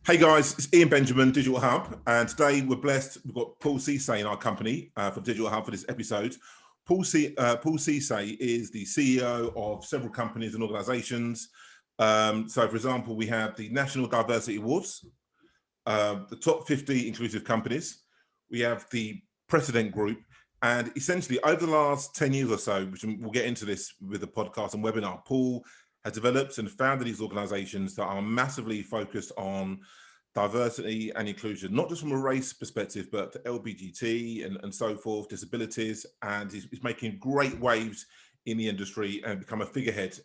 Hey guys, it's Ian Benjamin, Digital Hub, and today we're blessed. We've got Paul Sesay in our company for Digital Hub for this episode. Paul Sesay is the CEO of several companies and organisations. So, for example, we have the National Diversity Awards, the top 50 inclusive companies. We have the Precedent Group, and essentially over the last 10 years or so, which we'll get into this with the podcast and webinar, Paul has developed and founded these organizations that are massively focused on diversity and inclusion, not just from a race perspective, but LGBT and so forth, disabilities, and he's making great waves in the industry and become a figurehead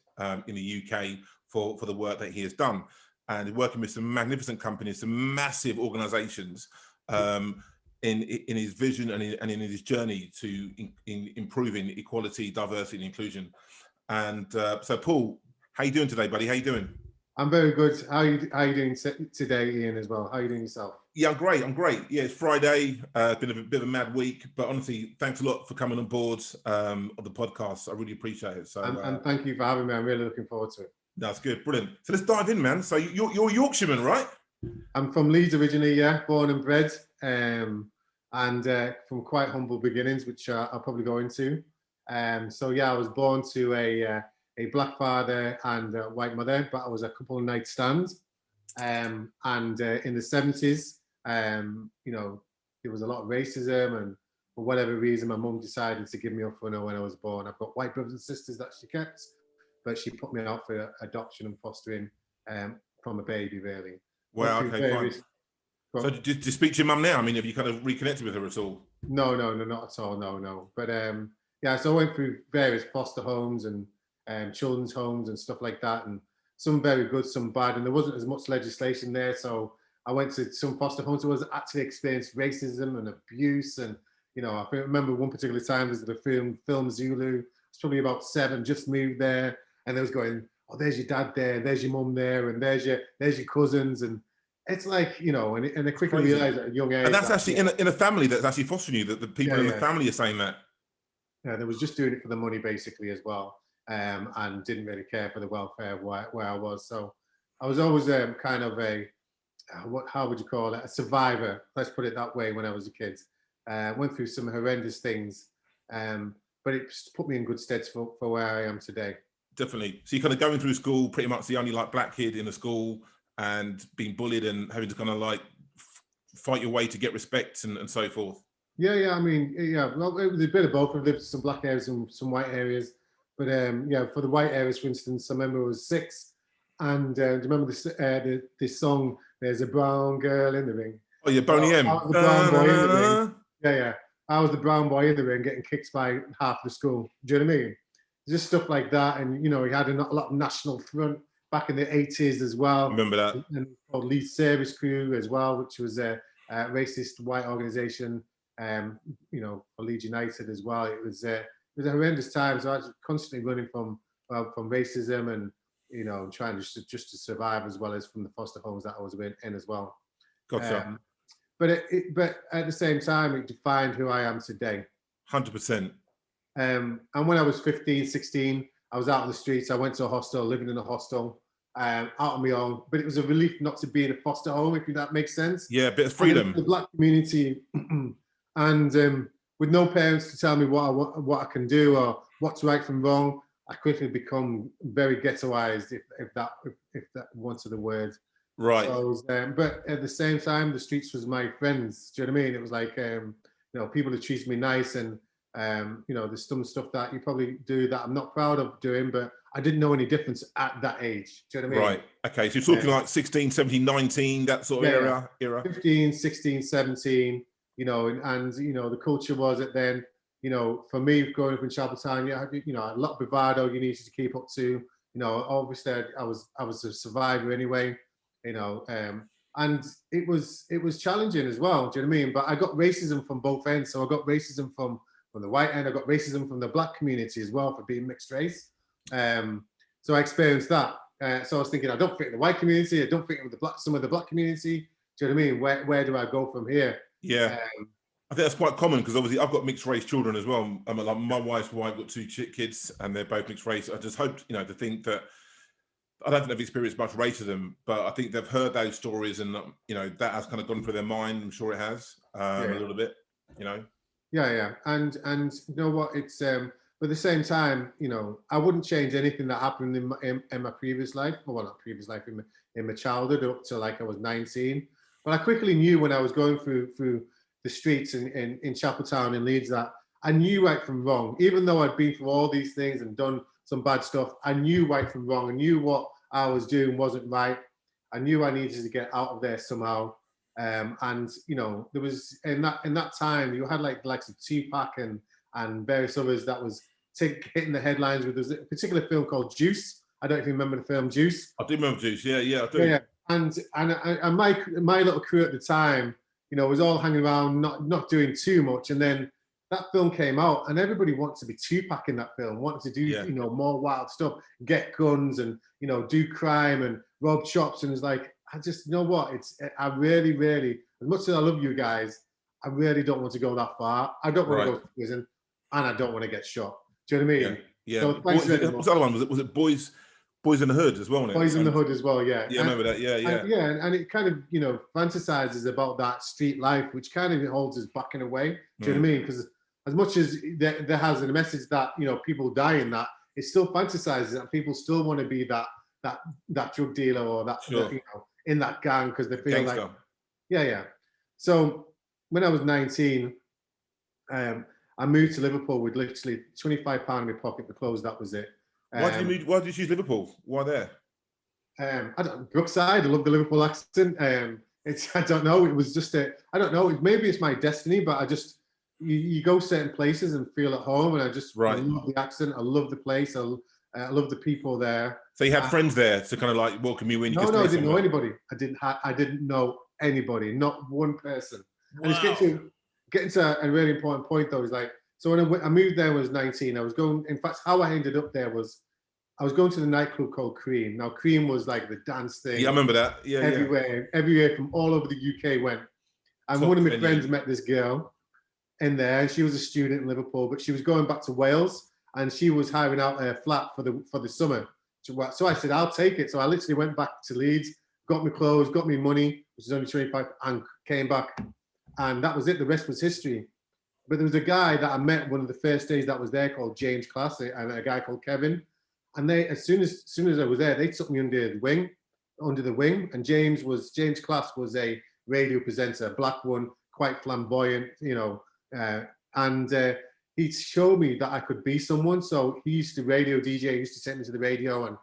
in the UK for the work that he has done. And working with some magnificent companies, some massive organizations in his vision and in his journey to improving equality, diversity, and inclusion. And so, Paul, how you doing today, buddy? How you doing? I'm very good. How you doing today, Ian, as well? How are you doing yourself? Yeah, I'm great. Yeah, it's Friday. Been a bit of a mad week, but honestly, thanks a lot for coming on board of the podcast. I really appreciate it. So, and thank you for having me. I'm really looking forward to it. That's good. Brilliant. So let's dive in, man. So you're a Yorkshireman, right? I'm from Leeds originally, yeah, born and bred, and from quite humble beginnings, which I'll probably go into. So yeah, I was born to a black father and a white mother, but I was a couple of night stands. And in the 70s, there was a lot of racism, and for whatever reason, my mum decided to give me up for her when I was born. I've got white brothers and sisters that she kept, but she put me out for adoption and fostering from a baby, really. Wow, okay, fine. So did you speak to your mum now? I mean, have you kind of reconnected with her at all? No, not at all, no. But yeah, so I went through various foster homes and children's homes and stuff like that, and some very good, some bad, and there wasn't as much legislation there. So I went to some foster homes where I actually experienced racism and abuse. And I remember one particular time there's the film Zulu. It's probably about 7, just moved there, and they was going, "Oh, there's your dad there, there's your mum there, and there's your cousins," and it's like, and I quickly realized at a young age. And that's actually in a family that's actually fostering you, that the people in the family are saying that. Yeah, they was just doing it for the money basically as well. And didn't really care for the welfare of where I was. So I was always kind of how would you call it? A survivor, let's put it that way, when I was a kid. Went through some horrendous things, but it put me in good stead for where I am today. Definitely. So you're kind of going through school, pretty much the only black kid in the school, and being bullied and having to kind of fight your way to get respect and so forth. Yeah. I mean, yeah, well, it was a bit of both. I've lived in some black areas and some white areas. But yeah, for the white areas, for instance, I remember I was 6, and do you remember this song? There's a brown girl in the ring. Oh yeah, Boney M. I was the brown boy in the ring. Yeah. I was the brown boy in the ring, getting kicked by half the school. Do you know what I mean? Just stuff like that, and he had a lot of National Front back in the 80s as well. Remember that? And called Leeds Service Crew as well, which was a racist white organisation. For Leeds United as well. It was a horrendous time. So I was constantly running from racism and trying just to survive, as well as from the foster homes that I was in as well. Gotcha. But at the same time, it defined who I am today. 100%. And when I was 15, 16, I was out on the streets. I went to a hostel, living in a hostel, out on my own. But it was a relief not to be in a foster home, if that makes sense. Yeah, a bit of freedom. The black community, and with no parents to tell me what I can do or what's right from wrong, I quickly become very ghettoized, if that wanted the word. Right. So but at the same time, the streets was my friends. Do you know what I mean? It was like people who treat me nice, and there's some stuff that you probably do that I'm not proud of doing, but I didn't know any difference at that age. Do you know what I mean? Right. Okay. So you're talking like 16, 17, 19, that sort of era. 15, 16, 17. And the culture was it then. For me, growing up in Chapeltown, a lot of bravado you needed to keep up to. Obviously I was a survivor anyway. And it was challenging as well. Do you know what I mean? But I got racism from both ends. So I got racism from the white end. I got racism from the black community as well for being mixed race. So I experienced that. So I was thinking, I don't fit in the white community. I don't fit in some of the black community. Do you know what I mean? Where do I go from here? Yeah. I think that's quite common, because obviously I've got mixed race children as well. Like my wife's wife got 2 kids and they're both mixed race. I just hope, to think that I don't think they've experienced much racism, but I think they've heard those stories, and that has kind of gone through their mind. I'm sure it has a little bit. Yeah. And you know what? It's but at the same time, I wouldn't change anything that happened in my previous life. Well, not previous life, in my childhood up to like I was 19. But I quickly knew when I was going through the streets in Chapeltown in Leeds that I knew right from wrong. Even though I'd been through all these things and done some bad stuff, I knew right from wrong. I knew what I was doing wasn't right. I knew I needed to get out of there somehow. And there was in that time you had like of Tupac and various others that was hitting the headlines with. There's a particular film called Juice. I don't know if you remember the film Juice. I do remember Juice. Yeah, I do. Yeah. And my little crew at the time, was all hanging around, not doing too much. And then that film came out, and everybody wanted to be Tupac in that film, wanted to do more wild stuff, get guns and do crime and rob shops. And it's like, I just, I really, really, as much as I love you guys, I really don't want to go that far. I don't want to go to prison, and I don't want to get shot. Do you know what I mean? Yeah. So what's the other one? Was it Boys in the Hood as well? Boys in the Hood as well, yeah. Yeah, I remember that. Yeah. And it kind of, fantasizes about that street life, which kind of holds us back in a way. Do you know what I mean? Because as much as there has a message that people die in that, it still fantasizes that people still want to be that drug dealer or that in that gang because they feel like So when I was 19, I moved to Liverpool with literally £25 in my pocket to close. That was it. Why did you choose Liverpool? Why there? I don't. Brookside. I love the Liverpool accent. I don't know. It was just I don't know. Maybe it's my destiny, but I just you go certain places and feel at home, and I just I love the accent. I love the place. I love the people there. So you had friends there to kind of like welcome you in. No, I didn't know anybody. I didn't know anybody. Not one person. Wow. And it's getting to a really important point though. Is like, so when I moved there when I was 19, I was going. In fact, how I ended up there was I was going to the nightclub called Cream. Now Cream was like the dance thing. Yeah, I remember that. Yeah, everywhere from all over the UK went. And one of my friends met this girl in there, and she was a student in Liverpool, but she was going back to Wales, and she was hiring out a flat for the summer. So I said, I'll take it. So I literally went back to Leeds, got my clothes, got me money, which is only 25, and came back. And that was it. The rest was history. But there was a guy that I met one of the first days that was there called James Klass, and a guy called Kevin. And they, as soon as I was there, they took me under the wing. And James Klass was a radio presenter, black one, quite flamboyant, and he showed me that I could be someone. So he used to radio DJ, he used to take me to the radio and,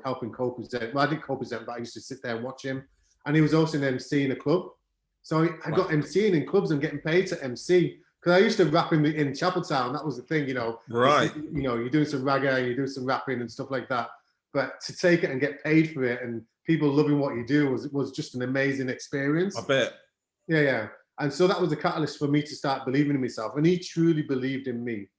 helping co-present. Well, I didn't co-present, but I used to sit there and watch him. And he was also an MC in a club. So I got MCing in clubs and getting paid to MC. Because I used to rap in Chapeltown. That was the thing, Right. You're doing some reggae, you're doing some rapping and stuff like that. But to take it and get paid for it and people loving what you do was just an amazing experience. I bet. Yeah. And so that was the catalyst for me to start believing in myself. And he truly believed in me,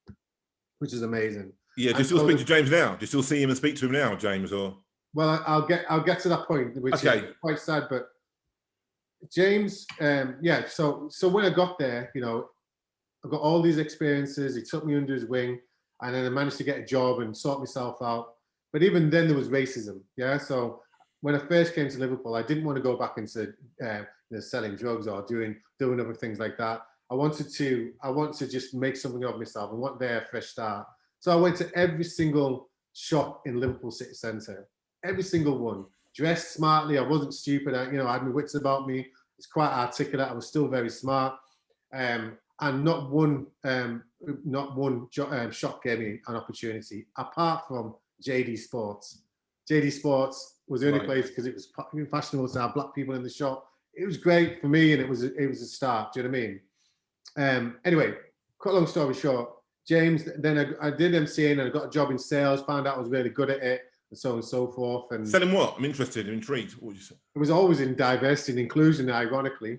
which is amazing. Yeah. Do you still speak to James now? Do you still see him and speak to him now, James? Or well, I'll get to that point, which is quite sad. But James, So when I got there, I got all these experiences. He took me under his wing, and then I managed to get a job and sort myself out. But even then, there was racism. Yeah. So when I first came to Liverpool, I didn't want to go back into selling drugs or doing other things like that. I wanted to just make something of myself. I want a fresh start. So I went to every single shop in Liverpool city centre, every single one. Dressed smartly. I wasn't stupid. I had my wits about me. It's quite articulate. I was still very smart. And not one shop gave me an opportunity, apart from JD Sports. JD Sports was the only place because it was fashionable to have black people in the shop. It was great for me, and it was a start. Do you know what I mean? Anyway, cut a long story short, James. Then I did MCing and I got a job in sales. Found out I was really good at it, and so on and so forth. And selling what? I'm interested. I'm intrigued. What would you say? It was always in diversity and inclusion, ironically.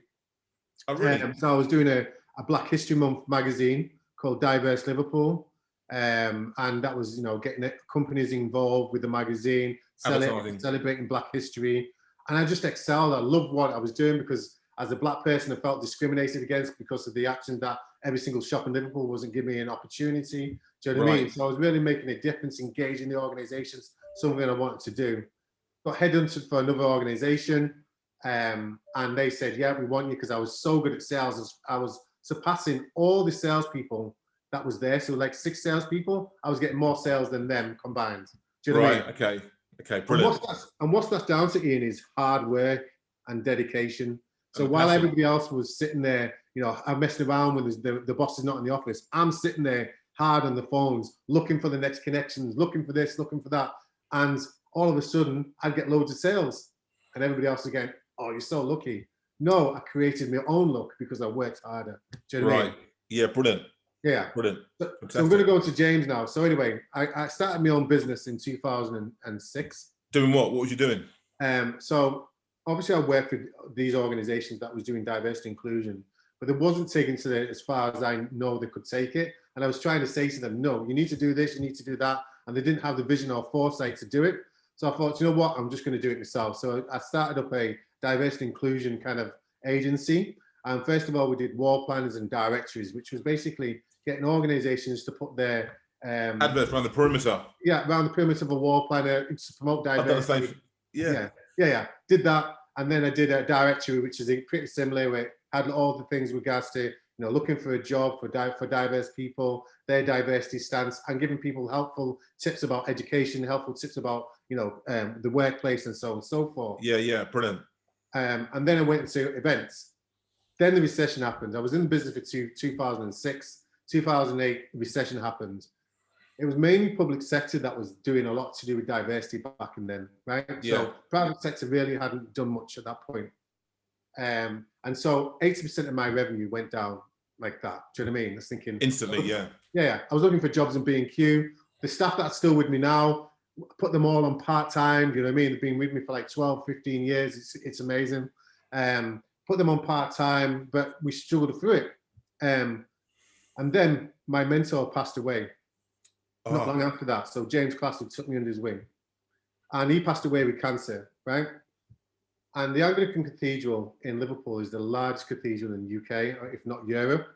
Oh, really? So I was doing a Black History Month magazine called Diverse Liverpool, and that was getting companies involved with the magazine, celebrating Black history, and I just excelled. I loved what I was doing because as a black person, I felt discriminated against because of the actions that every single shop in Liverpool wasn't giving me an opportunity. Do you know what I mean? So I was really making a difference, engaging the organisations, something I wanted to do. got headhunted for another organization, and they said, yeah, we want you, because I was so good at sales. I was surpassing all the salespeople that was there. So like 6 salespeople, I was getting more sales than them combined. Do you know what I mean? Okay. Okay. Brilliant. And what's that's down to, Ian, is hard work and dedication. So while everybody else was sitting there, you know, I'm messing around when the boss is not in the office, I'm sitting there hard on the phones, looking for the next connections, looking for this, looking for that. And all of a sudden, I'd get loads of sales. And everybody else is going, oh, you're so lucky. No, I created my own luck because I worked harder. Do you know what I mean? Yeah, brilliant. Yeah. Brilliant. So I'm going to go to James now. So anyway, I started my own business in 2006. Doing what? What was you doing? So obviously I worked with these organizations that was doing diversity inclusion, but it wasn't taken to the, as far as I know they could take it. And I was trying to say to them, no, you need to do this, you need to do that. And they didn't have the vision or foresight to do it. So I thought, you know what, I'm just going to do it myself. So I started up a diversity inclusion kind of agency. And first of all, we did wall planners and directories, which was basically getting organizations to put their adverts around the perimeter. Yeah, around the perimeter of a wall planner to promote diversity. Yeah. Did that. And then I did a directory, which is pretty similar, where it had all the things with regards to, you know, looking for a job for diverse people, their diversity stance, and giving people helpful tips about education, helpful tips about, you know, the workplace and so on and so forth. Yeah, brilliant. And then I went into events. Then the recession happened. I was in the business for 2006. 2008, the recession happened. It was mainly public sector that was doing a lot to do with diversity back then, right? Yeah. So private sector really hadn't done much at that point. And so 80% of my revenue went down like that. Do you know what I mean? I was thinking instantly, yeah. Yeah. I was looking for jobs in B&Q. The staff that's still with me now, put them all on part-time. You know what I mean? They've been with me for like 12, 15 years. It's amazing. Put them on part-time, but we struggled through it. And then my mentor passed away. Not long after that. So James Klass took me under his wing. And he passed away with cancer, right? And the Anglican Cathedral in Liverpool is the largest cathedral in the UK, if not Europe.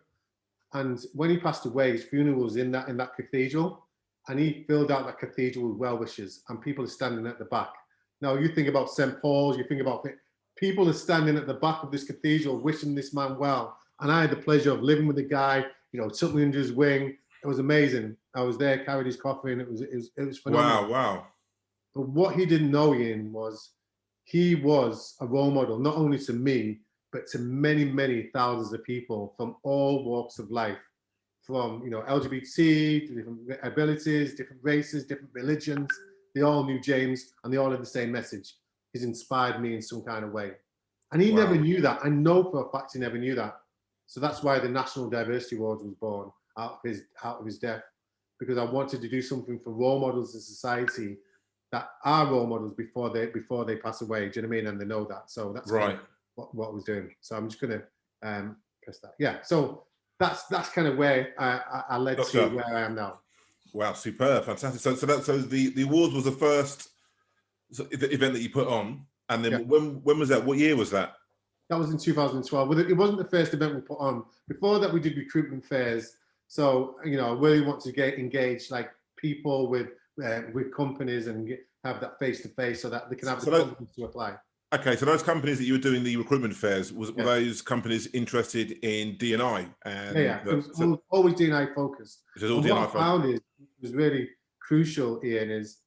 And when he passed away, his funeral was in that cathedral. And he filled out that cathedral with well-wishers. And people are standing at the back. Now, you think about St. Paul's, you think about people are standing at the back of this cathedral wishing this man well. And I had the pleasure of living with the guy, you know, took me under his wing. It was amazing. I was there, carried his coffin. It was phenomenal. Wow. But what he didn't know, Ian, was he was a role model, not only to me, but to many, many thousands of people from all walks of life, from, you know, LGBT, to different abilities, different races, different religions. They all knew James, and they all had the same message. He's inspired me in some kind of way. And he never knew that. I know for a fact he never knew that. So that's why the National Diversity Awards was born out of his death, because I wanted to do something for role models in society that are role models before they pass away. Do you know what I mean? And they know that. So that's right. What I was doing. So I'm just gonna press that. Yeah. So that's kind of where I led to where I am now. Wow, superb, fantastic. So the awards was the first event that you put on, and then when was that? What year was that? That was in 2012. It wasn't the first event we put on. Before that, we did recruitment fairs. So, you know, I really want to engage like people with companies and have that face-to-face so that they can have the confidence to apply. Okay, so those companies that you were doing the recruitment fairs, were those companies interested in D&I? It was always D&I focused. It was all D&I focused. What I found was really crucial, Ian, is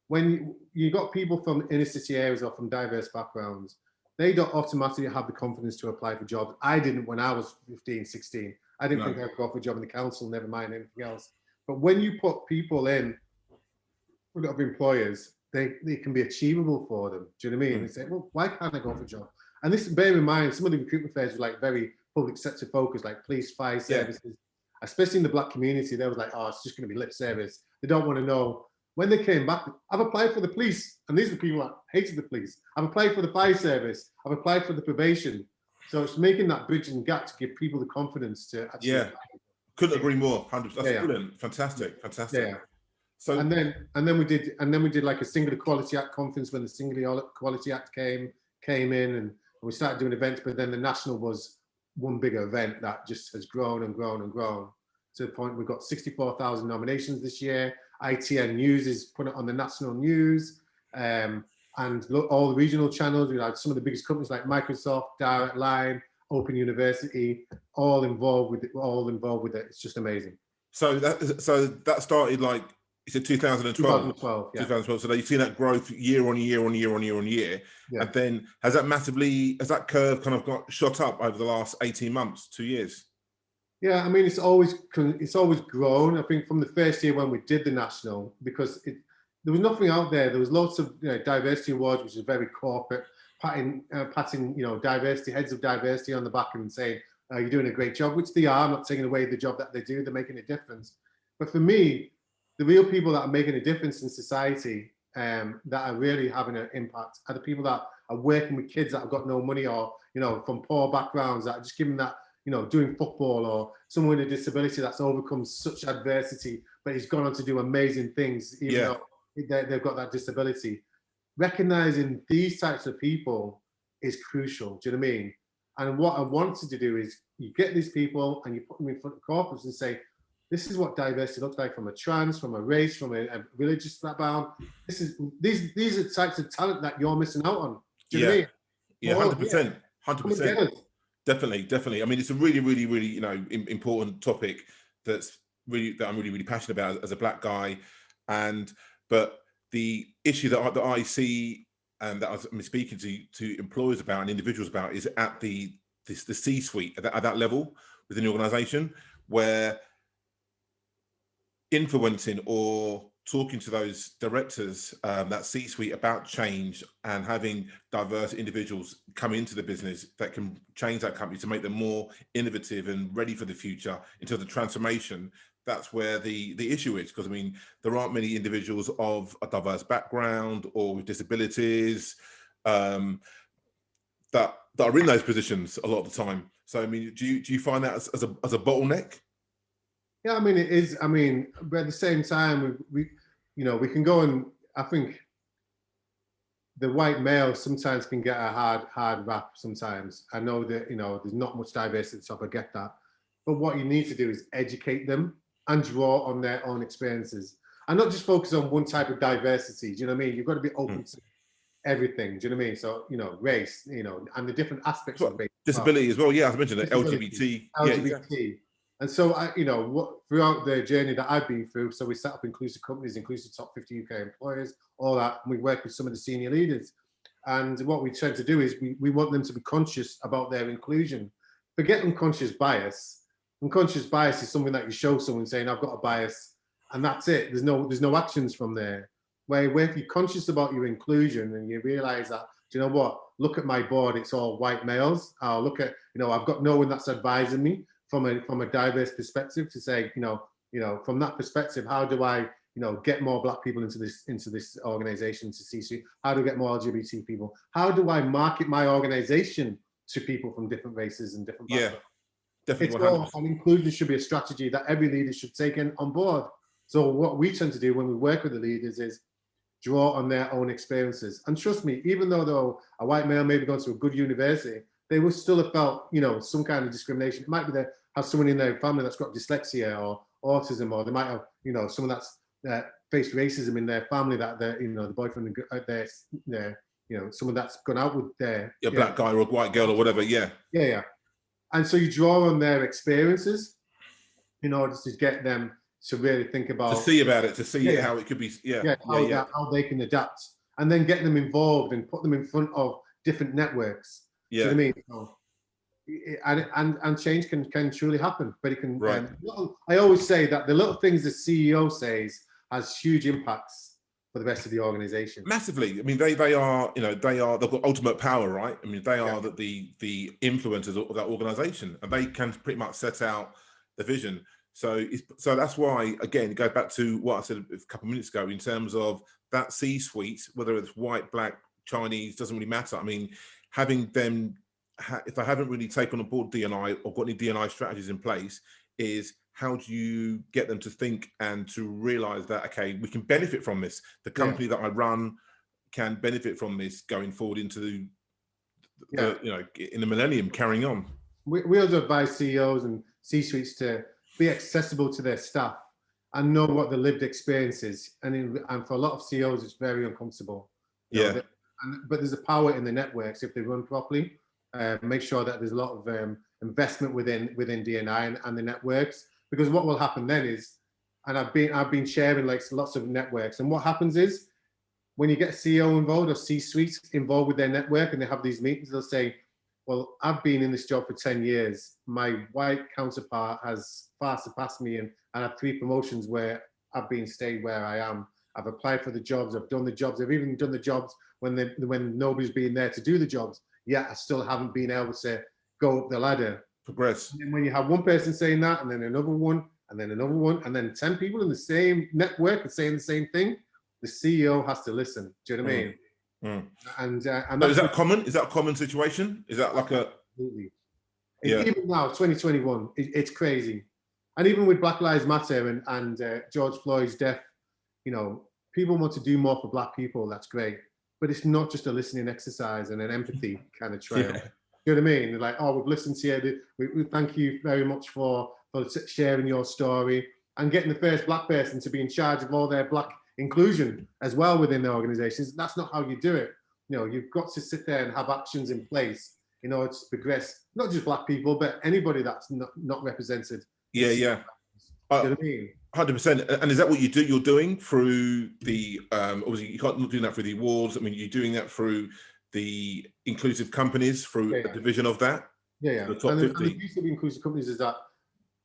when you got people from inner city areas or from diverse backgrounds, they don't automatically have the confidence to apply for jobs. I didn't when I was 15, 16. I didn't think I'd go for a job in the council, never mind anything else. But when you put people in front of employers, they can be achievable for them. Do you know what I mean? They say, well, why can't I go for a job? And this, bear in mind, some of the recruitment fairs were like very public sector focused, like police, fire services, especially in the black community. They was like, oh, it's just going to be lip service. They don't want to know. When they came back, I've applied for the police, and these are the people that hated the police. I've applied for the fire service. I've applied for the probation. So it's making that bridge and gap to give people the confidence to actually. Yeah, couldn't agree more. 100%. That's brilliant. Fantastic. Yeah. So and then we did like a Single Equality Act conference when the Single Equality Act came in, and we started doing events. But then the national was one bigger event that just has grown and grown and grown to the point we've got 64,000 nominations this year. ITN News is put it on the national news, and and look, all the regional channels, some of the biggest companies like Microsoft, Direct Line, Open University, all involved with it. It's just amazing. So that started like, you said 2012. 2012, yeah. 2012. So you've seen that growth year on year. Yeah. And then has that curve kind of got shot up over the last 18 months, 2 years? Yeah, I mean, it's always grown. I think from the first year when we did the national, because there was nothing out there. There was lots of diversity awards, which is very corporate, patting diversity heads of diversity on the back and saying you're doing a great job, which they are. I'm not taking away the job that they do. They're making a difference. But for me, the real people that are making a difference in society, that are really having an impact, are the people that are working with kids that have got no money, or from poor backgrounds, that are just giving that, doing football, or someone with a disability that's overcome such adversity, but he's gone on to do amazing things, even though they've got that disability. Recognizing these types of people is crucial. Do you know what I mean? And what I wanted to do is you get these people and you put them in front of corporates and say, this is what diversity looks like from a trans, from a race, from a religious background. These are types of talent that you're missing out on. Do you know what I mean? Yeah, 100%. 100%. Definitely. I mean, it's a really, really, really, important topic that I'm really, really passionate about as a Black guy. But the issue that I see and that I'm speaking to employers about and individuals about is at the C-suite, at that level within the organization, where influencing or talking to those directors, that C-suite, about change and having diverse individuals come into the business that can change that company to make them more innovative and ready for the future in terms of transformation. That's where the issue is, because I mean, there aren't many individuals of a diverse background or with disabilities that are in those positions a lot of the time. So I mean, do you find that as a bottleneck? Yeah, I mean, it is. I mean, but at the same time, we can go, and I think the white male sometimes can get a hard rap sometimes. I know that, there's not much diversity at the top, I get that. But what you need to do is educate them and draw on their own experiences, and not just focus on one type of diversity. Do you know what I mean? You've got to be open to everything. Do you know what I mean? So, race, and the different aspects of race. Disability as well. Yeah, I mentioned it. LGBT. Yeah, exactly. And so, throughout the journey that I've been through, so we set up inclusive companies, inclusive top 50 UK employers, all that. And we work with some of the senior leaders. And what we tend to do is we want them to be conscious about their inclusion. Forget unconscious bias. Unconscious bias is something that you show someone saying, I've got a bias, and that's it. There's no actions from there. Where if you're conscious about your inclusion and you realize that, do you know what? Look at my board, it's all white males. I'll look at, I've got no one that's advising me from a diverse perspective to say, from that perspective, how do I, get more Black people into this organization, to CSuite? How do I get more LGBT people? How do I market my organization to people from different races and different backgrounds? Definitely. It's all, and inclusion should be a strategy that every leader should take on board. So what we tend to do when we work with the leaders is draw on their own experiences. And trust me, even though a white male maybe gone to a good university, they will still have felt, some kind of discrimination. It might be they have someone in their family that's got dyslexia or autism, or they might have, someone that's faced racism in their family, that the boyfriend, someone that's gone out with their Black guy or a white girl or whatever. Yeah. And so you draw on their experiences in order to get them to really think about, to see how it could be, how they can adapt, and then get them involved and put them in front of different networks. Do you know what I mean? And change can truly happen, but it can. Right. I always say that the little things the CEO says has huge impacts for the rest of the organization. Massively. I mean, they've got ultimate power, right? I mean, they are the influencers of that organization, and they can pretty much set out the vision. So that's why, again, it goes back to what I said a couple of minutes ago in terms of that C-suite, whether it's white, Black, Chinese, doesn't really matter. I mean, having them, if they haven't really taken on board D&I or got any D&I strategies in place, is how do you get them to think and to realize that, okay, we can benefit from this. The company that I run can benefit from this going forward into in the millennium, carrying on. We also advise CEOs and C-suites to be accessible to their staff and know what the lived experience is. And for a lot of CEOs, it's very uncomfortable. But there's a power in the networks if they run properly. Make sure that there's a lot of investment within D&I and the networks, because what will happen then is, and I've been sharing like lots of networks, and what happens is when you get a CEO involved or C-suite involved with their network and they have these meetings, they'll say, well, I've been in this job for 10 years. My white counterpart has far surpassed me, and I have 3 promotions where I've been stayed where I am. I've applied for the jobs, I've done the jobs, I've even done the jobs when nobody's been there to do the jobs, yet I still haven't been able to go up the ladder. Progress. And when you have one person saying that, and then another one, and then another one, and then 10 people in the same network are saying the same thing, the CEO has to listen. Do you know what I mean? And so is that common? Is that a common situation? Is that like a... Absolutely. Yeah. Even now, 2021, it's crazy. And even with Black Lives Matter and George Floyd's death, you know, people want to do more for Black people. That's great. But it's not just a listening exercise and an empathy kind of trail. Yeah. You know what I mean? They're like, oh, we've listened to you. We thank you very much for sharing your story and getting the first Black person to be in charge of all their Black inclusion as well within the organizations. That's not how you do it. You know, you've got to sit there and have actions in place in order to progress, not just Black people, but anybody that's not represented. Yeah. You know what I mean? 100%. And is that what you're doing through the, obviously you can't do that through the awards. I mean, you're doing that through the inclusive companies, through a division of that? Yeah. The top and 50. the beauty of inclusive companies is that,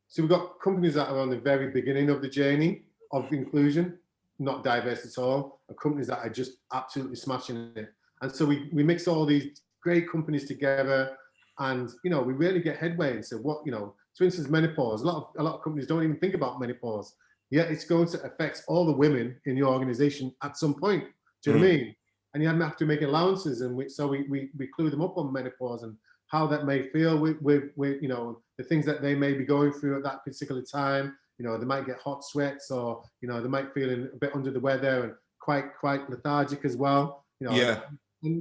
so we've got companies that are on the very beginning of the journey of inclusion, not diverse at all, and companies that are just absolutely smashing it. And so we mix all these great companies together, and you know, we really get headway. And so what, you know, for instance, menopause, a lot of companies don't even think about menopause, yet it's going to affect all the women in your organization at some point. Do you know what I mean? And you have to make allowances, and we clue them up on menopause and how that may feel with you know, the things that they may be going through at that particular time. You know, they might get hot sweats, or you know, they might feel a bit under the weather and quite lethargic as well. You know, yeah.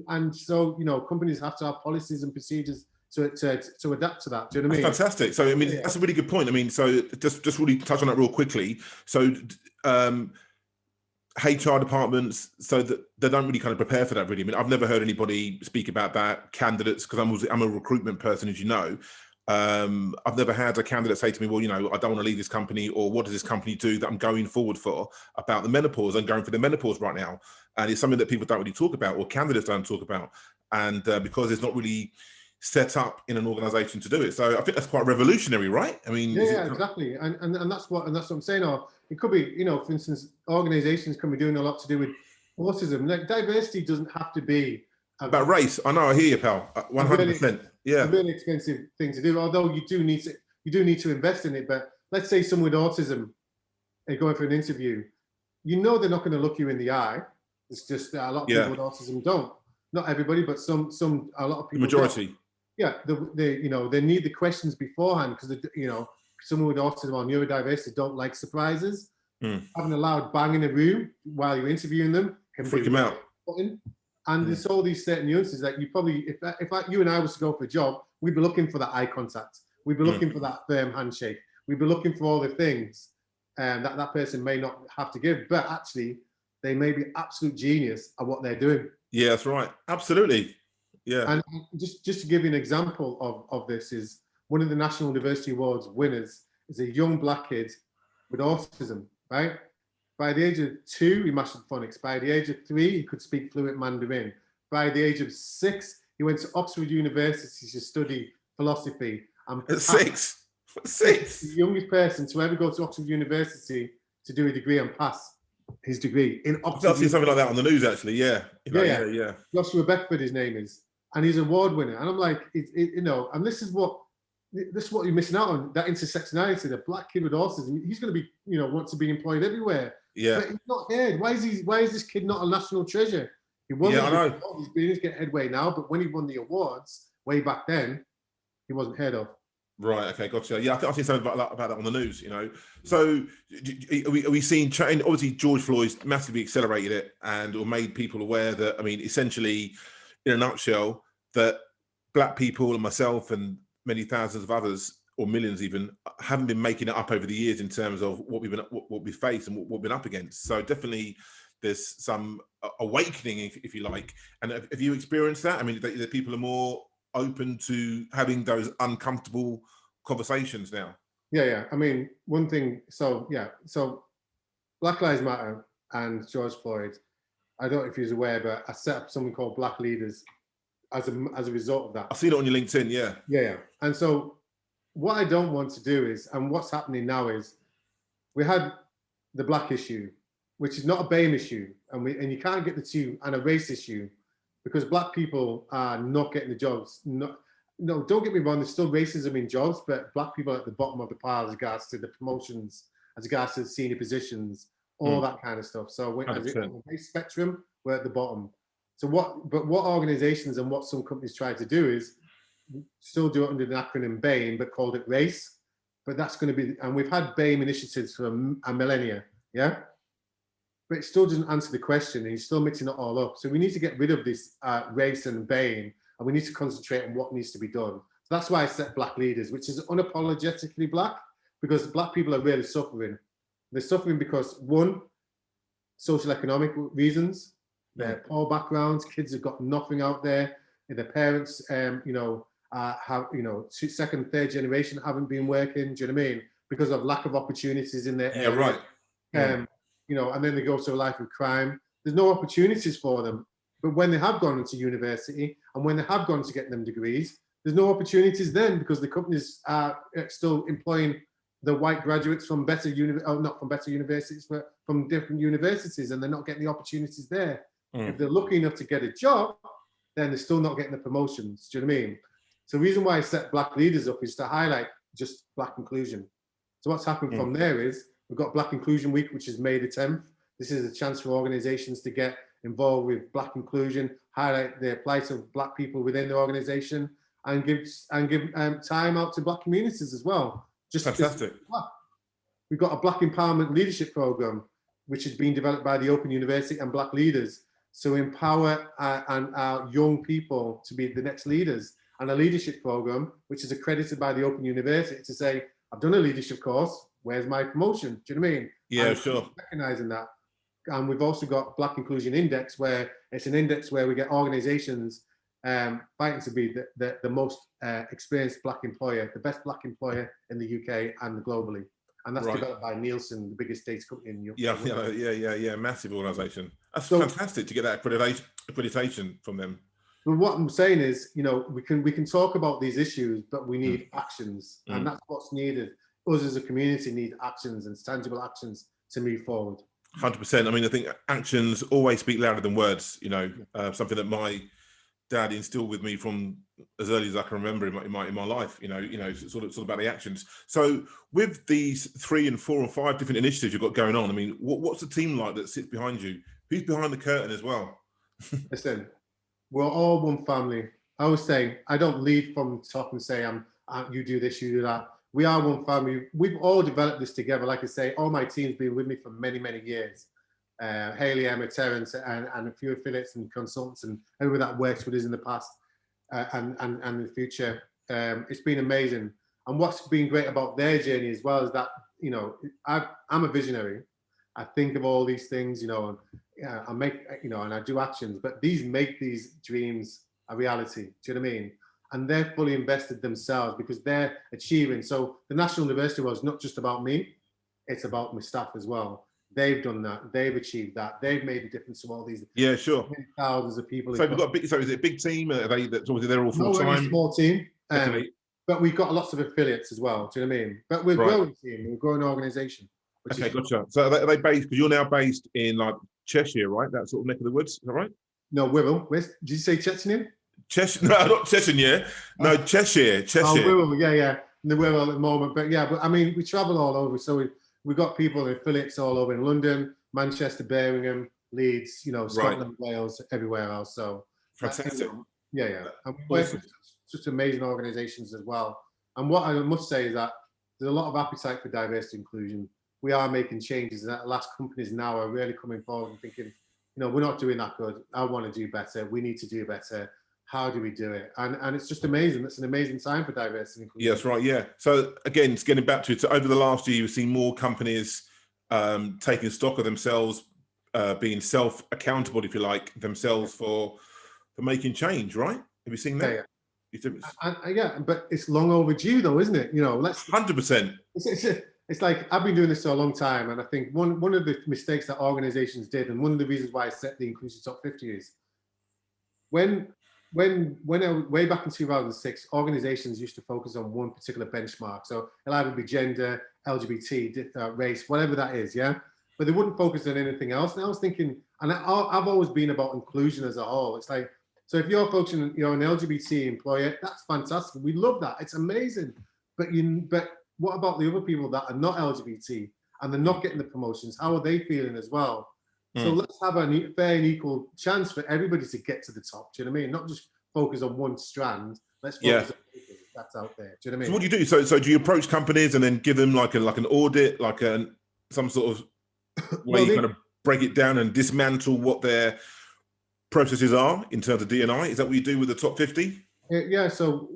And so, you know, companies have to have policies and procedures to adapt to that. Do you know what I mean? That's fantastic. So I mean, that's a really good point. I mean, so just really touch on that real quickly. So HR departments, so that they don't really kind of prepare for that, really. I mean, I've never heard anybody speak about that. Candidates, because I'm a recruitment person, as you know. I've never had a candidate say to me, well, you know, I don't want to leave this company, or what does this company do that I'm going forward for about the menopause? I'm going for the menopause right now. And it's something that people don't really talk about, or candidates don't talk about. And because it's not really set up in an organization to do it. So I think that's quite revolutionary, right? I mean, yeah, exactly. And that's what I'm saying. Or it could be, you know, for instance, organizations can be doing a lot to do with autism. Like, diversity doesn't have to be about race. I know, I hear you, pal. 100%. Yeah. A really expensive thing to do, although you do need to invest in it. But let's say someone with autism and going for an interview, you know, they're not going to look you in the eye. It's just a lot of people with autism don't. Not everybody, but a lot of people. Majority. Don't. Yeah, they need the questions beforehand, because you know, someone with autism or neurodiversity don't like surprises. Having a loud bang in the room while you're interviewing them can freak them out. And there's all these certain nuances that you probably, if you and I was to go for a job, we'd be looking for that eye contact. We'd be looking for that firm handshake. We'd be looking for all the things that person may not have to give, but actually they may be absolute genius at what they're doing. Yeah, that's right. Absolutely. Yeah. And just to give you an example of this, is one of the National Diversity Awards winners is a young Black kid with autism, right? By the age of 2, he mastered phonics. By the age of 3, he could speak fluent Mandarin. By the age of 6, he went to Oxford University to study philosophy. And at 6? The youngest person to ever go to Oxford University to do a degree and pass his degree in Oxford. I've seen something like that on the news, actually. Yeah. Yeah. Joshua Beckford, his name is. And he's an award winner. And I'm like, you know, and this is what you're missing out on, that intersectionality. The Black kid with autism, he's going to be, you know, want to be employed everywhere. Yeah. But he's not heard. Why is this kid not a national treasure? He wasn't. Yeah, I know. He's beginning to get headway now, but when he won the awards way back then, he wasn't heard of. Right. Okay. Gotcha. Yeah, I've seen something about that on the news. You know, so are we seeing change? Obviously, George Floyd's massively accelerated it or made people aware that, I mean, essentially, in a nutshell, that Black people and myself and many thousands of others, or millions even, haven't been making it up over the years in terms of what we face and what we've been up against. So definitely, there's some awakening, if you like. And have you experienced that? I mean, that people are more open to having those uncomfortable conversations now. Yeah. I mean, one thing. So Black Lives Matter and George Floyd. I don't know if you're aware, but I set up something called Black Leaders as a result of that. I've seen it on your LinkedIn. Yeah. And so what I don't want to do is, and what's happening now is, we had the black issue, which is not a BAME issue, and you can't get the two, and a race issue, because black people are not getting the jobs. No, don't get me wrong, there's still racism in jobs, but black people are at the bottom of the pile as regards to the promotions, as regards to the senior positions, all that kind of stuff. So on the race spectrum, we're at the bottom. So what organizations and what some companies try to do is still do it under the acronym BAME, but called it race. But that's going to be, and we've had BAME initiatives for a millennia, yeah? But it still doesn't answer the question, and you're still mixing it all up. So we need to get rid of this race and BAME, and we need to concentrate on what needs to be done. So that's why I set Black Leaders, which is unapologetically black, because black people are really suffering. They're suffering because, one, social economic reasons, their poor backgrounds, kids have got nothing out there, and their parents, have, second, third generation haven't been working, do you know what I mean? Because of lack of opportunities in their area. Right. And then they go to a life of crime. There's no opportunities for them. But when they have gone into university and when they have gone to get them degrees, there's no opportunities then, because the companies are still employing the white graduates from not from better universities, but from different universities, and they're not getting the opportunities there. If they're lucky enough to get a job, then they're still not getting the promotions. Do you know what I mean? So the reason why I set Black Leaders up is to highlight just black inclusion. So what's happened from there is, we've got Black Inclusion Week, which is May the 10th. This is a chance for organizations to get involved with black inclusion, highlight the plight of black people within the organization, and give time out to black communities as well. Fantastic. We've got a Black Empowerment Leadership Program, which has been developed by the Open University and Black Leaders, to empower our young people to be the next leaders, and a leadership program, which is accredited by the Open University, to say, I've done a leadership course, where's my promotion? Do you know what I mean? Yeah, and sure. Recognizing that. And we've also got Black Inclusion Index, where it's an index where we get organizations fighting to be the most experienced black employer, the best black employer in the UK and globally. And that's developed by Nielsen, the biggest data company in Europe. Yeah, massive organisation. That's fantastic to get that accreditation from them. But what I'm saying is, we can talk about these issues, but we need actions, and that's what's needed. Us as a community need actions, and tangible actions, to move forward. 100%. I mean, I think actions always speak louder than words. Something that my dad instilled with me from as early as I can remember in my life. It's sort of about the actions. So with these 3 and 4 or 5 different initiatives you've got going on, I mean, what's the team like that sits behind you? Who's behind the curtain as well? Listen, we're all one family. I always say, I don't lead from the top and say, you do this, you do that. We are one family. We've all developed this together. Like I say, all my team's been with me for many, many years. Haley, Emma, Terence, and a few affiliates and consultants, and everyone that works with us in the past and in the future. It's been amazing. And what's been great about their journey as well is that, I'm a visionary. I think of all these things, and I make, and I do actions, but these make these dreams a reality. Do you know what I mean? And they're fully invested themselves because they're achieving. So the National University was not just about me, it's about my staff as well. They've done that. They've achieved that. They've made a difference to all these thousands of people. So we've got is it a big team? Are they obviously they're all full time? No, we're a small team. Okay. But we've got lots of affiliates as well. Do you know what I mean? But we're a growing team. We're a growing organisation. Okay, gotcha. So are they based? Because you're now based in like Cheshire, right? That sort of neck of the woods. Is that right? No, Wirral. Did you say Cheshire? Cheshire? No, not Cheshire. No, Cheshire. Oh, Wirral. Yeah. In the Wirral at the moment. But yeah, I mean, we travel all over. So we've got people in affiliates all over in London, Manchester, Birmingham, Leeds, Scotland, Wales, everywhere else. So fantastic. Yeah. And we work with such amazing organisations as well. And what I must say is that there's a lot of appetite for diversity and inclusion. We are making changes, and at last companies now are really coming forward and thinking, we're not doing that good. I want to do better. We need to do better. How do we do it? And it's just amazing. It's an amazing time for diversity and inclusion. Yes, right. Yeah. So again, it's getting back to it. So over the last year, you've seen more companies taking stock of themselves, being self-accountable, if you like, themselves for making change, right? Have you seen that? Yeah, but it's long overdue though, isn't it? You know, 100%. It's like, I've been doing this for a long time, and I think one of the mistakes that organizations did, and one of the reasons why I set the inclusive top 50 is when way back in 2006, organizations used to focus on one particular benchmark. So it'll either be gender, LGBT, race, whatever that is, yeah? But they wouldn't focus on anything else. And I was thinking, and I've always been about inclusion as a whole. It's like, so if you're focusing, you know, an LGBT employer, that's fantastic. We love that. It's amazing. But what about the other people that are not LGBT and they're not getting the promotions? How are they feeling as well? So let's have a fair and equal chance for everybody to get to the top. Do you know what I mean? Not just focus on one strand. Let's focus on everything that's out there. Do you know what I mean? So what do you do? So do you approach companies and then give them like an audit, like some sort of way you kind of break it down and dismantle what their processes are in terms of D&I? Is that what you do with the top 50? Yeah, so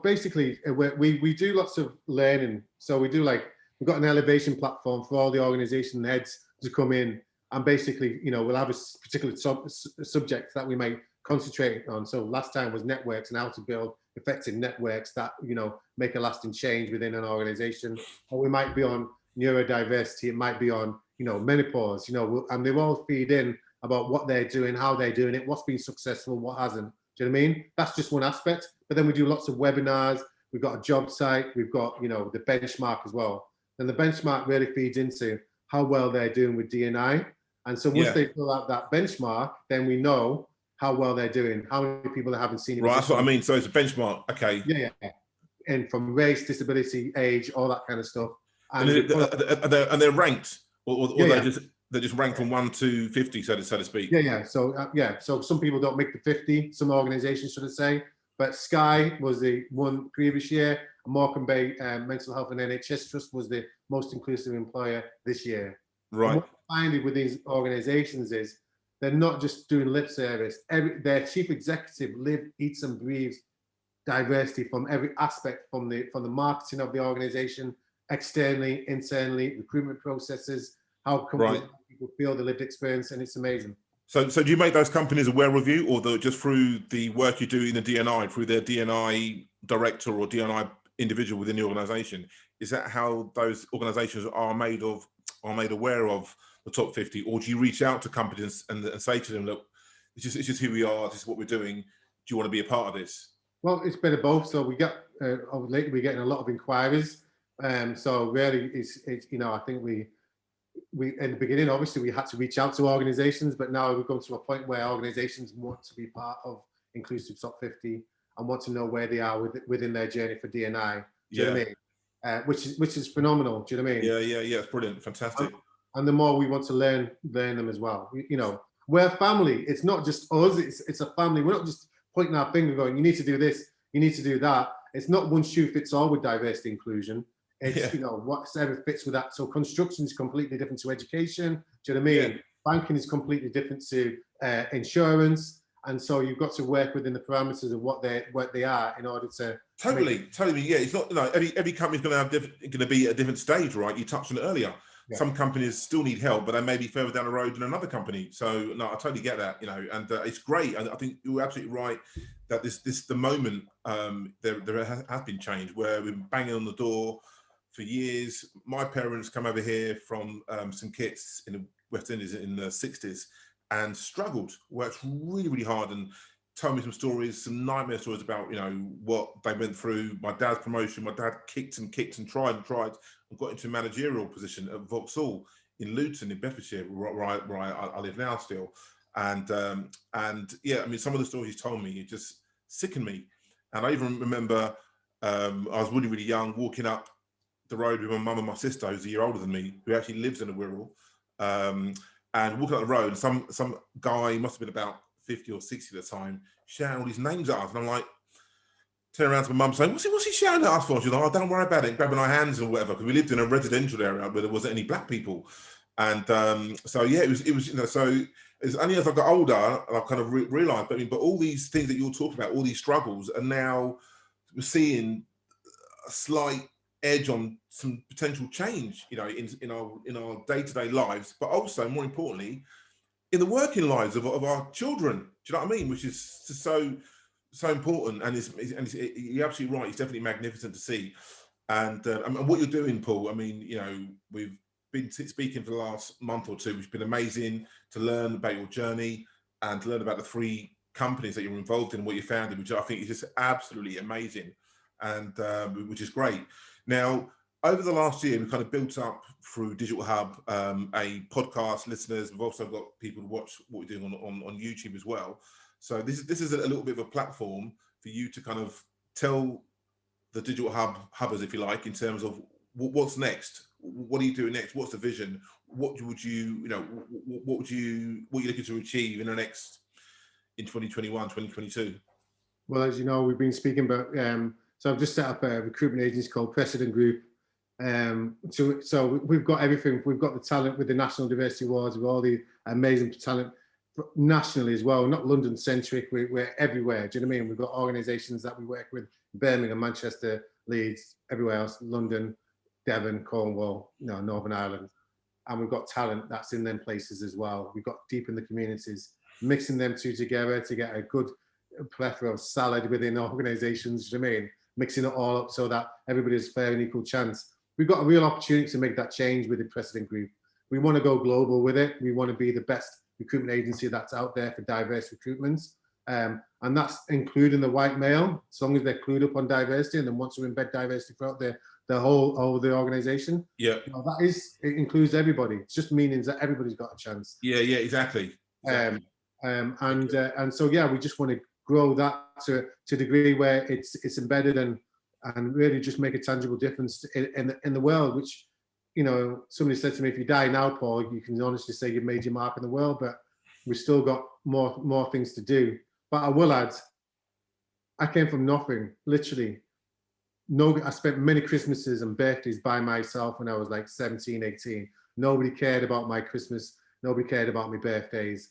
basically we do lots of learning. So we've got an elevation platform for all the organization heads to come in, and basically, you know, we'll have a particular subject that we might concentrate on. So last time was networks and how to build effective networks that, you know, make a lasting change within an organization. Or we might be on neurodiversity, it might be on, you know, menopause, you know, and they all feed in about what they're doing, how they're doing it, what's been successful, what hasn't. Do you know what I mean? That's just one aspect. But then we do lots of webinars. We've got a job site. We've got, you know, the benchmark as well. And the benchmark really feeds into how well they're doing with D&I. And so once they fill out that benchmark, then we know how well they're doing, how many people they haven't seen. Right, that's what I mean. So it's a benchmark. Okay. Yeah. And from race, disability, age, all that kind of stuff. And they're ranked, or they're just ranked from 1 to 50, so to speak. Yeah. So some people don't make the 50. Some organisations, should I say? But Sky was the one previous year. Morecambe Bay Mental Health and NHS Trust was the most inclusive employer this year. Right. And what I find with these organisations is they're not just doing lip service. Their chief executive eats and breathes diversity from every aspect, from the marketing of the organisation, externally, internally, recruitment processes, how companies people feel the lived experience, and it's amazing. So do you make those companies aware of you, or just through the work you do in the D&I, through their D&I director or D&I individual within the organisation? Is that how those organisations are made aware of the top 50, or do you reach out to companies and say to them, look, it's just who we are, this is what we're doing, do you want to be a part of this? Well, it's been of both. So we get lately we're getting a lot of inquiries. So really, it's you know, I think we in the beginning, obviously, we had to reach out to organisations, but now we've come to a point where organisations want to be part of Inclusive Top 50 and want to know where they are within their journey for D&I. Do you know what I mean? Which is phenomenal. Do you know what I mean? Yeah. It's brilliant, fantastic. And the more we want to learn them as well. You know, we're family. It's not just us. It's a family. We're not just pointing our finger going, you need to do this, you need to do that. It's not one shoe fits all with diversity inclusion. It's, you know, whatever fits with that. So construction is completely different to education. Do you know what I mean? Banking is completely different to insurance. And so you've got to work within the parameters of what they are in order to totally. Yeah, it's not, you know, every company's going to be at a different stage, right? You touched on it earlier. Yeah. Some companies still need help, but they may be further down the road than another company. So no, I totally get that, you know, and it's great. And I think you're absolutely right that the moment there has been change where we've been banging on the door for years. My parents come over here from St Kitts in the West Indies in the 60s and struggled, worked really, really hard, and told me some stories, some nightmare stories about, you know, what they went through. My dad's promotion, my dad kicked and tried and got into a managerial position at Vauxhall in Luton in Bedfordshire, where I live now still. And yeah, I mean, some of the stories he told me, it just sickened me. And I even remember I was really, really young, walking up the road with my mum and my sister, who's a year older than me, who actually lives in a Wirral, and walking up the road, some guy, must have been about 50 or 60 at the time, shouting all these names at us, and I'm like, turn around to my mum saying, what's he shouting at us for? She's like, oh, don't worry about it, grabbing our hands and whatever, because we lived in a residential area where there wasn't any black people. And so yeah, it was, you know, so it's only as I got older, I kind of realised, but all these things that you're talking about, all these struggles, and now we're seeing a slight edge on some potential change, you know, in our day-to-day lives, but also more importantly, in the working lives of our children. Do you know what I mean? Which is just so important, and you're absolutely right. It's definitely magnificent to see, and what you're doing, Paul. I mean, you know, we've been speaking for the last month or two, which has been amazing to learn about your journey and to learn about the 3 companies that you're involved in, what you founded, which I think is just absolutely amazing, and which is great. Now, over the last year, we've kind of built up through Digital Hub a podcast listeners. We've also got people to watch what we're doing on YouTube as well. So this is a little bit of a platform for you to kind of tell the Digital Hubbers, if you like, in terms of what's next. What are you doing next? What's the vision? What are you looking to achieve in 2021, 2022? Well, as you know, we've been speaking about. So I've just set up a recruitment agency called Precedent Group. So we've got everything. We've got the talent with the National Diversity Awards, with all the amazing talent nationally as well, not London centric. We're everywhere. Do you know what I mean? We've got organisations that we work with: Birmingham, Manchester, Leeds, everywhere else, London, Devon, Cornwall, Northern Ireland, and we've got talent that's in them places as well. We've got deep in the communities, mixing them two together to get a good plethora of salad within organisations. Do you know what I mean? Mixing it all up so that everybody's fair and equal chance. We've got a real opportunity to make that change with the Precedent Group. We want to go global with it. We want to be the best recruitment agency that's out there for diverse recruitments. And that's including the white male, as long as they're clued up on diversity and then want to embed diversity throughout the whole of the organization. Yeah. It includes everybody. It's just meaning that everybody's got a chance. Yeah, exactly. And so, we just want to grow that to a degree where it's embedded and really just make a tangible difference in the world, which, somebody said to me, if you die now, Paul, you can honestly say you've made your mark in the world, but we've still got more things to do. But I will add, I came from nothing, literally. I spent many Christmases and birthdays by myself when I was like 17, 18. Nobody cared about my Christmas. Nobody cared about my birthdays.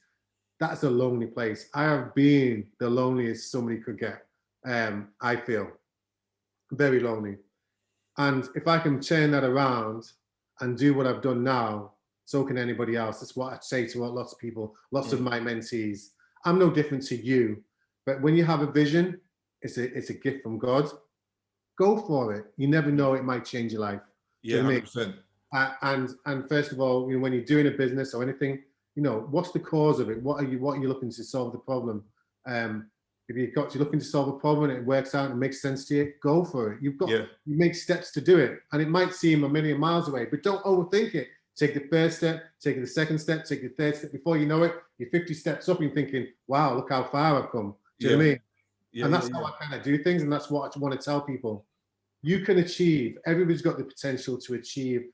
That's a lonely place. I have been the loneliest somebody could get. I feel very lonely. And if I can turn that around and do what I've done now, so can anybody else. That's what I say to lots of people, lots of my mentees. I'm no different to you, but when you have a vision, it's a gift from God. Go for it. You never know, it might change your life. Yeah, 100%. And first of all, when you're doing a business or anything, what's the cause of it? What are you looking to solve the problem? If you're looking to solve a problem and it works out and makes sense to you, go for it. You make steps to do it. And it might seem a million miles away, but don't overthink it. Take the first step, take the second step, take the third step. Before you know it, you're 50 steps up and you're thinking, wow, look how far I've come. Do you know what I mean? Yeah, and that's how I kind of do things. And that's what I want to tell people. You can achieve, everybody's got the potential to achieve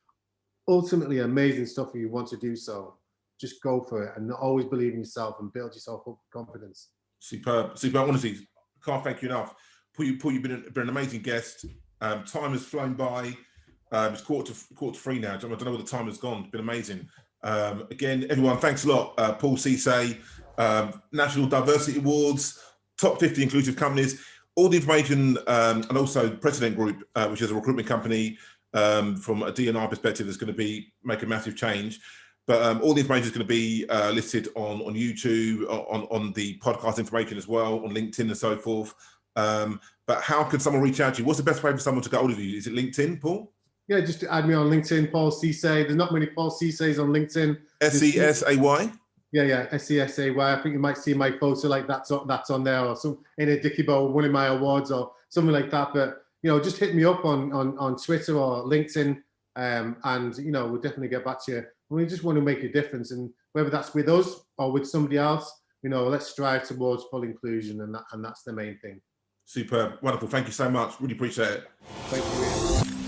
ultimately amazing stuff if you want to do so. Just go for it and always believe in yourself and build yourself up with confidence. Superb. Honestly, can't thank you enough. Paul, you've been an amazing guest. Time has flown by. It's quarter to 3 now. I don't know where the time has gone. It's been amazing. Again, everyone, thanks a lot. Paul Sesay, National Diversity Awards, top 50 inclusive companies. All the information, and also Precedent Group, which is a recruitment company from a D&I perspective, that's going to make a massive change. But all the information is going to be listed on YouTube, on the podcast information as well, on LinkedIn and so forth. But how can someone reach out to you? What's the best way for someone to get hold of you? Is it LinkedIn, Paul? Yeah, just add me on LinkedIn, Paul Sesay. There's not many Paul Sesays on LinkedIn. Sesay? Yeah, Sesay. I think you might see my photo like that's on there, or some in a dicky bowl, one of my awards or something like that. But just hit me up on Twitter or LinkedIn, and we'll definitely get back to you. We just want to make a difference, and whether that's with us or with somebody else, let's strive towards full inclusion, and that's the main thing. Superb, wonderful. Thank you so much. Really appreciate it. Thank you.